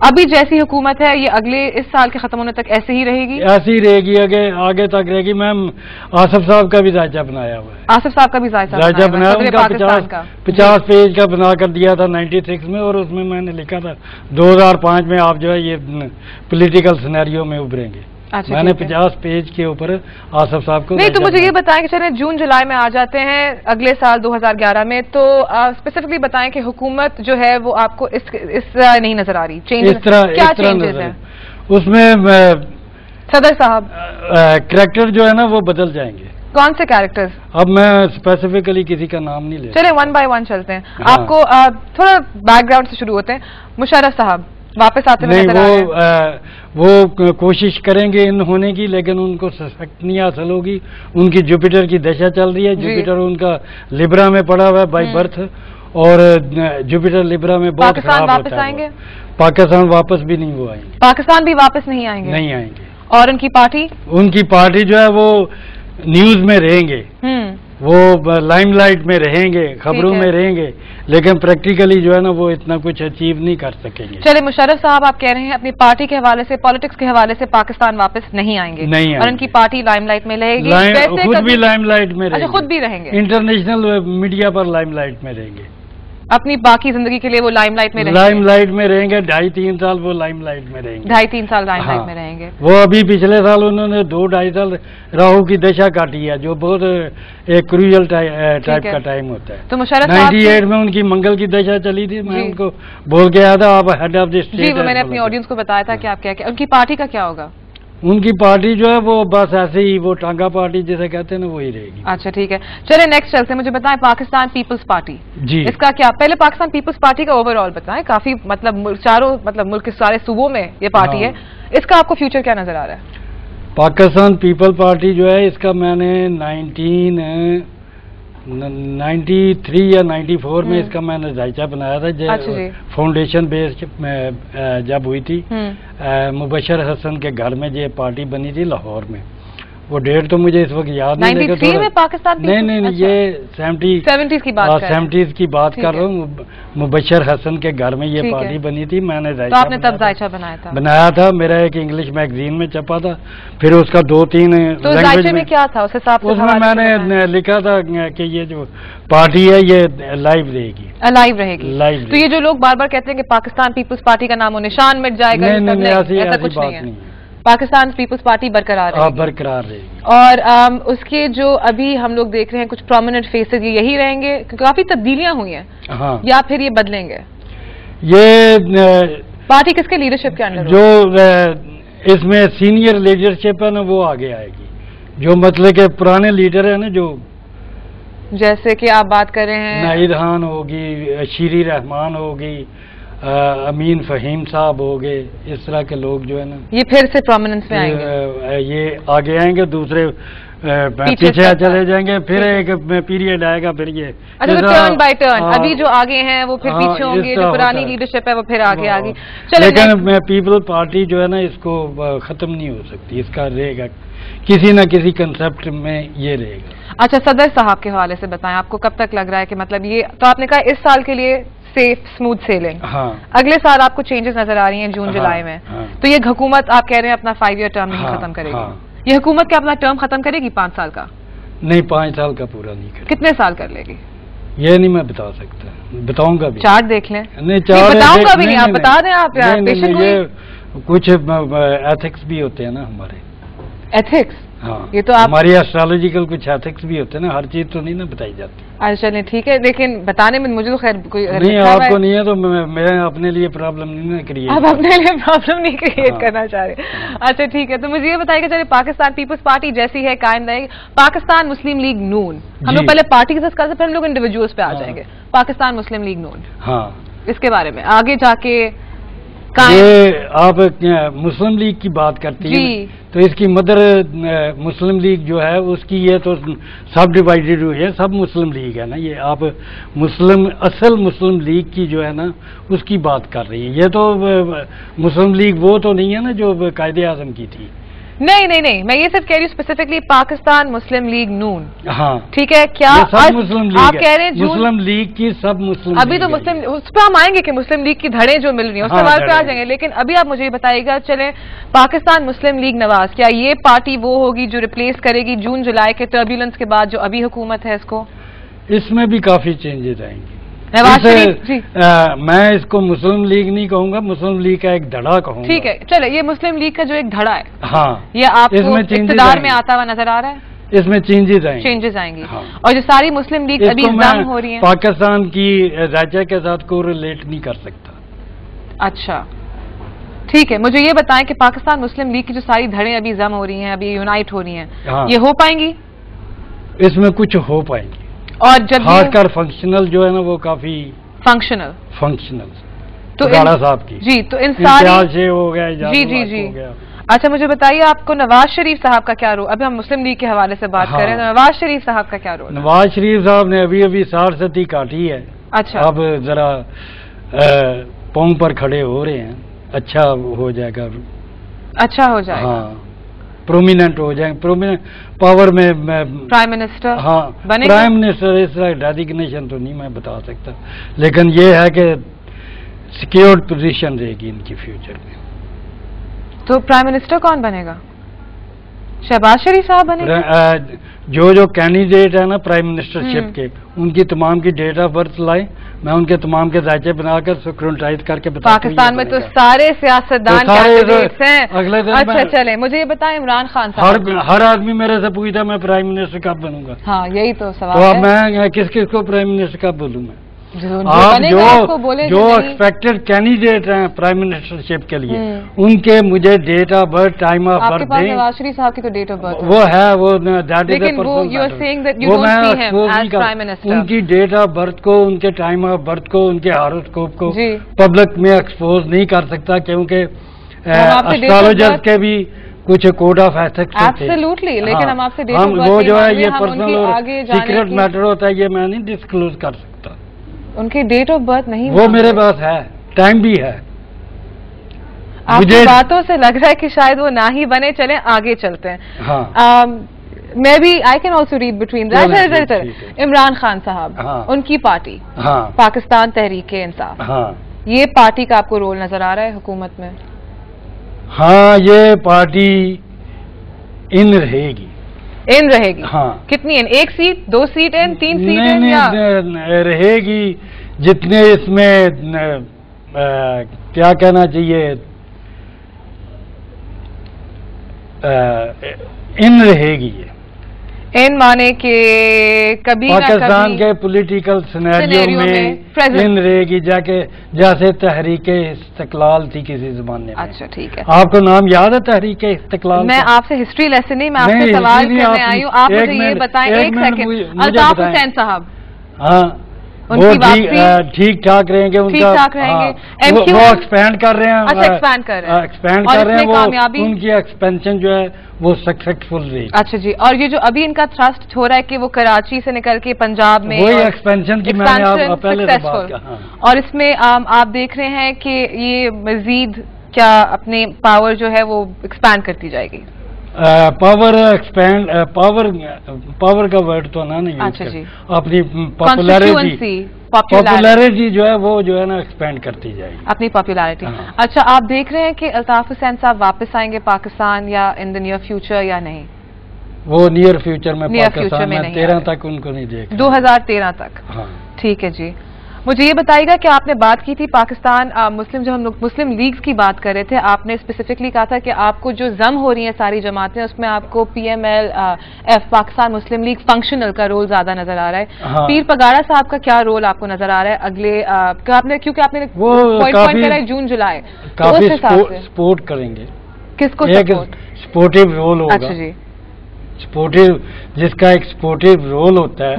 ابھی جیسی حکومت ہے یہ اگلے اس سال کے ختم ہونے تک ایسے ہی رہے گی؟ ایسی رہے گی، آگے تک رہے گی. میم آصف صاحب کا بھی ذائچہ بنایا ہوا ہے. آصف صاحب کا بھی ذائچہ بنایا، ان کا 50 پیج کا بنا کر دیا تھا 96 میں، اور اس میں نے لکھا تھا 2005 میں آپ جو ہے یہ پولیٹیکل سینیریو میں ابھریں گے. میں نے 50 پیج کے اوپر آصف صاحب کو. نہیں تو مجھے یہ بتائیں کہ چلیں جون جولائی میں آ جاتے ہیں اگلے سال 2011 میں، تو اسپیسیفکلی بتائیں کہ حکومت جو ہے وہ آپ کو اس طرح نہیں نظر آ رئی؟ کیا چینجز ہیں اس میں؟ صدر صاحب کریکٹر جو ہے نا وہ بدل جائیں گے. کون سے کیریکٹرز؟ اب میں اسپیسیفکلی کسی کا نام نہیں لے. چلیں 1 بائی 1 چلتے ہیں. آپ کو تھوڑا بیک گراؤنڈ سے شروع ہوتے ہیں. مشرف صاحب واپس آتے ہوئے نظر آ رہے ہیں. وہ کوشش کریں گے ان ہونے کی، لیکن ان کو سسپیکٹ نہیں حاصل ہوگی. ان کی جوپیٹر کی دشا چل رہی ہے. جوپیٹر ان کا لبرا میں پڑا ہوا ہے بائی برتھ، اور جوپیٹر لبرا میں بہت خراب ہوتا ہے. واپس آئیں گے؟ پاکستان واپس بھی نہیں وہ آئیں گے. پاکستان بھی واپس نہیں آئیں گے؟ نہیں آئیں گے. اور ان کی پارٹی؟ ان کی پارٹی جو ہے وہ نیوز میں رہیں گے، وہ لائم لائٹ میں رہیں گے، خبروں میں رہیں گے، لیکن پریکٹیکلی جو ہے نا وہ اتنا کچھ اچیو نہیں کر سکیں گے. چلے مشرف صاحب آپ کہہ رہے ہیں اپنی پارٹی کے حوالے سے، پالیٹکس کے حوالے سے پاکستان واپس نہیں آئیں گے، اور ان کی پارٹی لائم لائٹ میں رہے گی. خود بھی لائم لائٹ میں رہیں گے. خود بھی رہیں گے، انٹرنیشنل میڈیا پر لائم لائٹ میں رہیں گے. اپنی باقی زندگی کے لیے وہ لائم لائٹ میں رہیں گے. لائم لائٹ میں رہیں گے 2.5-3 سال وہ لائم لائٹ میں رہیں گے. 2.5-3 سال لائم لائٹ میں رہیں گے. وہ ابھی پچھلے سال انہوں نے 2-2.5 سال راہو کی دشا کاٹی ہے، جو بہت ایک کروشل ٹائپ کا ٹائم ہوتا ہے. تو مشرف 98 میں ان کی منگل کی دشا چلی تھی. میں ان کو بول کے آیا تھا آپ ہیڈ آف دی اسٹیٹ. جی وہ میں نے اپنی آڈینس کو بتایا تھا کہ آپ کیا ان کی پارٹی کا کیا ہوگا؟ ان کی پارٹی جو ہے وہ بس ایسے ہی وہ ٹانگا پارٹی جیسے کہتے ہیں نا وہی رہے گی. اچھا ٹھیک ہے، چلے نیکسٹ چلتے ہیں. مجھے بتائیں پاکستان پیپلز پارٹی، جی اس کا کیا؟ پہلے پاکستان پیپلز پارٹی کا اوور آل بتائیں. کافی چاروں ملک کے سارے صوبوں میں یہ پارٹی ہے، اس کا آپ کو فیوچر کیا نظر آ رہا ہے؟ پاکستان پیپل پارٹی جو ہے اس کا میں نے 93 یا 94 میں اس کا میں نے ذائچہ بنایا تھا. فاؤنڈیشن بیس جب ہوئی تھی مبشر حسن کے گھر میں یہ پارٹی بنی تھی لاہور میں. وہ ڈیٹ تو مجھے اس وقت یاد نہیں. 93 میں پاکستان؟ نہیں یہ 70s کی بات کر رہا ہوں. مبشر حسن کے گھر میں یہ پارٹی بنی تھی. میں نے ذائچہ بنایا تھا. میرا ایک انگلش میگزین میں چھپا تھا. پھر اس کا 2-3 لینگویج میں کیا تھا اس میں میں نے لکھا تھا کہ یہ جو پارٹی ہے یہ لائیو رہے گی. تو یہ جو لوگ بار بار کہتے ہیں کہ پاکستان پیپلز پارٹی کا نام و نشان مٹ جائے گا، ایسا کچھ نہیں ہے. پاکستان پیپلز پارٹی برقرار رہے گی. اور اس کے جو ابھی ہم لوگ دیکھ رہے ہیں کچھ پرومیننٹ فیسز یہی رہیں گے؟ کافی تبدیلیاں ہوئی ہیں یا پھر یہ بدلیں گے؟ یہ پارٹی کس کے لیڈرشپ کے اندر؟ جو اس میں سینئر لیڈرشپ ہے نا وہ آگے آئے گی. جو مطلب کہ پرانے لیڈر ہیں نا، جو جیسے کہ آپ بات کر رہے ہیں ناہید خان ہوگی، شیری رحمان ہوگی، امین فہیم صاحب ہو گئے، اس طرح کے لوگ جو ہے نا یہ پھر سے پرومیننس میں آئیں گے. یہ آگے آئیں گے، دوسرے پیچھے چلے جائیں گے. پھر ایک پیریڈ آئے گا. پھر یہ ٹرن بائی ٹرن ابھی جو آگے ہیں وہ پھر پیچھے ہوں گے، جو پرانی لیڈرشپ ہے وہ پھر آگے آگی. لیکن پیپل پارٹی جو ہے نا اس کو ختم نہیں ہو سکتی. اس کا رہے گا کسی نہ کسی کنسپٹ میں یہ رہے گا. اچھا صدر صاحب کے حوالے سے بتائیں، آپ کو کب تک لگ رہا ہے کہ مطلب یہ تو آپ نے کہا اس سال کے لیے سیف اسموتھ سیلنگ، اگلے سال آپ کو چینجز نظر آ رہی ہیں جون جولائی میں، تو یہ حکومت آپ کہہ رہے ہیں اپنا 5 ایئر ٹرم نہیں ختم کرے گی؟ یہ حکومت کیا اپنا ٹرم ختم کرے گی 5 سال کا؟ نہیں 5 سال کا پورا نہیں کرے. کتنے سال کر لے گی یہ نہیں میں بتا سکتا. بتاؤں گا بھی، چارٹ دیکھ لیں. نہیں چارٹ بتاؤں گا بھی نہیں، آپ بتا دیں. آپ یہ کچھ ایتھکس بھی ہوتے ہیں نا ہمارے. ایتھکس؟ ہاں یہ تو ہماری ایسٹرالوجیکل کچھ ایتھکس بھی ہوتے ہیں نا، ہر چیز تو نہیں نا بتائی جاتی. اچھا چلیں ٹھیک ہے، لیکن بتانے میں مجھے تو خیر کوئی نہیں، آپ کو نہیں ہے تو میں اپنے لیے پرابلم نہیں نا کریٹ. آپ اپنے لیے پرابلم نہیں کریٹ کرنا چاہ رہے. اچھا ٹھیک ہے، تو مجھے یہ بتائیے کہ چلے پاکستان پیپلز پارٹی جیسی ہے قائم رہے گی. پاکستان مسلم لیگ نون، ہم لوگ پہلے پارٹی کے ساتھ پھر ہم لوگ انڈیویجولس پہ آ جائیں گے. پاکستان مسلم لیگ نون، ہاں اس کے بارے میں آگے جا کے آپ مسلم لیگ کی بات کرتی ہیں تو اس کی مدر مسلم لیگ جو ہے اس کی یہ تو سب ڈیوائیڈڈ ہوئی ہے. سب مسلم لیگ ہے نا. یہ آپ اصل مسلم لیگ کی جو ہے نا اس کی بات کر رہی ہیں. یہ تو مسلم لیگ وہ تو نہیں ہے نا جو قائد اعظم کی تھی. نہیں نہیں نہیں، میں یہ صرف کہہ رہی ہوں اسپیسیفکلی پاکستان مسلم لیگ نون. ہاں ٹھیک ہے. کیا آپ کہہ رہے ہیں مسلم لیگ کی سب مسلم ابھی تو مسلم اس پہ ہم آئیں گے کہ مسلم لیگ کی دھڑیں جو مل رہی ہیں اس سوال پہ آ جائیں گے، لیکن ابھی آپ مجھے یہ بتائیے گا، چلیں پاکستان مسلم لیگ نواز، کیا یہ پارٹی وہ ہوگی جو ریپلیس کرے گی جون جولائی کے ٹربیولنس کے بعد جو ابھی حکومت ہے اس کو؟ اس میں بھی کافی چینجز آئیں گے. نواز شریف جی میں اس کو مسلم لیگ نہیں کہوں گا، مسلم لیگ کا ایک دھڑا کہوں گا. ٹھیک ہے چلے، یہ مسلم لیگ کا جو ایک دھڑا ہے ہاں یہ آپ کو اقتدار میں آتا ہوا نظر آ رہا ہے؟ اس میں چینجز آئیں گی. اور جو ساری مسلم لیگ ابھی ضم ہو رہی ہیں پاکستان کی راجہ کے ساتھ کو ریلیٹ نہیں کر سکتا. اچھا ٹھیک ہے، مجھے یہ بتائیں کہ پاکستان مسلم لیگ کی جو ساری دھڑیں ابھی ضم ہو رہی ہیں، ابھی یونائٹ ہو رہی ہیں، یہ ہو پائیں گی؟ اس میں کچھ ہو پائیں گی، اور جب خاص کر فنکشنل جو ہے نا وہ کافی فنکشنل تو صاحب کی جی، تو ان سارے ہو گیا جی. اچھا مجھے بتائیے آپ کو نواز شریف صاحب کا کیا رول؟ ابھی ہم مسلم لیگ کے حوالے سے بات کریں تو نواز شریف صاحب کا کیا رول؟ نواز شریف صاحب نے ابھی 60 کاٹی ہے. اچھا اب ذرا پاؤں پر کھڑے ہو رہے ہیں، اچھا ہو جائے گا. اچھا ہو جائے گا، ہاں پرومیننٹ ہو جائیں، پرومیننٹ پاور میں پرائم منسٹر. ہاں پرائم منسٹر اس طرح ڈیزگنیشن تو نہیں میں بتا سکتا، لیکن یہ ہے کہ سیکیورڈ پوزیشن رہے گی ان کی فیوچر میں. تو پرائم منسٹر کون بنے گا؟ شہباز شریف صاحب بنے گا؟ جو کینڈیڈیٹ ہے نا پرائم منسٹر شپ کے، ان کی تمام کی ڈیٹ آف برتھ لائیں، میں ان کے تمام کے ذائقے بنا کر سکرونٹائز کر کے بتا. پاکستان میں تو سارے سیاستدان کینڈیڈیٹس ہیں. اگلے دن اچھا چلیں مجھے یہ بتائیں عمران خان صاحب، ہر آدمی میرے سے پوچھتا میں پرائم منسٹر کب بنوں گا. ہاں یہی تو سوال تو ہے. اب میں کس کو پرائم منسٹر کب بولوں میں؟ آپ جو ایکسپیکٹڈ کینڈیڈیٹ ہیں پرائم منسٹر شپ کے لیے، ان کے مجھے date of birth, time of birth دیں. نواز شریف صاحب کی تو ڈیٹ آف برتھ وہ ہے، وہ ان کی ڈیٹ آف برتھ کو، ان کے ٹائم آف برتھ کو، ان کے ہاروسکوپ کو پبلک میں ایکسپوز نہیں کر سکتا، کیونکہ اسٹرالوجرز کے بھی کچھ کوڈ آف ایتھکس ہوتے ہیں. ایبسولوٹلی، لیکن ہم آپ سے ڈیٹ آف برتھ وہ جو ہے یہ پرسنل پرسنل سیکرٹ میٹر ہوتا ہے، یہ میں نہیں ڈسکلوز کر سکتا. ان کی ڈیٹ آف برتھ نہیں، وہ میرے پاس ہے، ٹائم بھی ہے. آپ کی باتوں سے لگ رہا ہے کہ شاید وہ نہ ہی بنے. چلیں آگے چلتے ہیں. ہاں میں بھی I can also read between Imran Khan صاحب، ان کی پارٹی پاکستان تحریک انصاف، یہ پارٹی کا آپ کو رول نظر آ رہا ہے حکومت میں؟ ہاں یہ پارٹی ان رہے گی. ہاں کتنی ہیں؟ 1 سیٹ، 2 سیٹ ہیں، 3 سیٹ ہیں؟ رہے گی جتنے اس میں کیا کہنا چاہیے، ان رہے گی. ان مانے کہ کبھی پاکستان کے پولیٹیکل سینیریو میں ان رہے گی، جیسے تحریک استقلال تھی کسی زمانے میں. اچھا ٹھیک ہے. آپ کو نام یاد ہے تحریک استقلال؟ میں آپ سے ہسٹری لیسن نہیں، میں آپ سے سوال کرنے آئی ہوں. آپ مجھے یہ بتائیں، ایک سیکنڈ، الطاف حسین صاحب. ہاں وہ ٹھیک ٹھاک رہیں گے، وہ ایکسپینڈ کر رہے ہیں، ایکسپینڈ کر رہے ہیں، وہ ان کی ایکسپینشن جو ہے وہ سکسیسفل رہی. اچھا جی. اور یہ جو ابھی ان کا تھرسٹ ہو رہا ہے کہ وہ کراچی سے نکل کے پنجاب میں، وہی ایکسپینشن کی میں نے پہلے سے بات کہا. اور اس میں آپ دیکھ رہے ہیں کہ یہ مزید کیا اپنے پاور جو ہے وہ ایکسپینڈ کرتی جائے گی؟ پاور ایکسپینڈ، پاور کا ورڈ تو نہیں. اچھا جی. اپنی پاپولیرٹی جو ہے وہ جو ہے نا ایکسپینڈ کرتی جائے گی، اپنی پاپولیرٹی. اچھا آپ دیکھ رہے ہیں کہ الطاف حسین صاحب واپس آئیں گے پاکستان یا ان دا نیئر فیوچر یا نہیں؟ وہ نیئر فیوچر میں پاکستان میں 13 تک ان کو نہیں دیکھ، 2013 تک. ٹھیک ہے جی. مجھے یہ بتائیے گا کہ آپ نے بات کی تھی پاکستان مسلم، جب ہم لوگ مسلم لیگز کی بات کر رہے تھے، آپ نے اسپیسیفکلی کہا تھا کہ آپ کو جو ضم ہو رہی ہیں ساری جماعتیں، اس میں آپ کو PML پاکستان مسلم لیگ فنکشنل کا رول زیادہ نظر آ رہا ہے. پیر پگاڑا صاحب کا کیا رول آپ کو نظر آ رہا ہے اگلے، کیونکہ آپ نے پوائنٹ کرا ہے جون جولائی، کافی سپورٹ کریں گے. کس کو سپورٹیو رول ہوگا؟ اچھا جی. سپورٹیو، جس کا ایک سپورٹیو رول ہوتا ہے،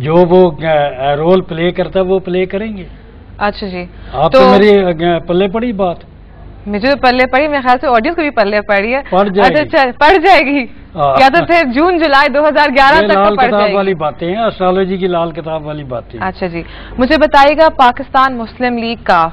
جو وہ رول پلے کرتا ہے وہ پلے کریں گے. اچھا جی. آپ تو میری پلے پڑی بات؟ مجھے تو پلے پڑی، میرے خیال سے آڈیو کو بھی پلے پڑی ہے. پڑ جائے گی کیا؟ تو پھر جون جولائی 2011 تک لال کتاب والی باتیں ہیں، اسٹرالوجی کی لال کتاب والی باتیں. اچھا جی. مجھے بتائیے گا پاکستان مسلم لیگ کاف،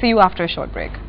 See you after a short break.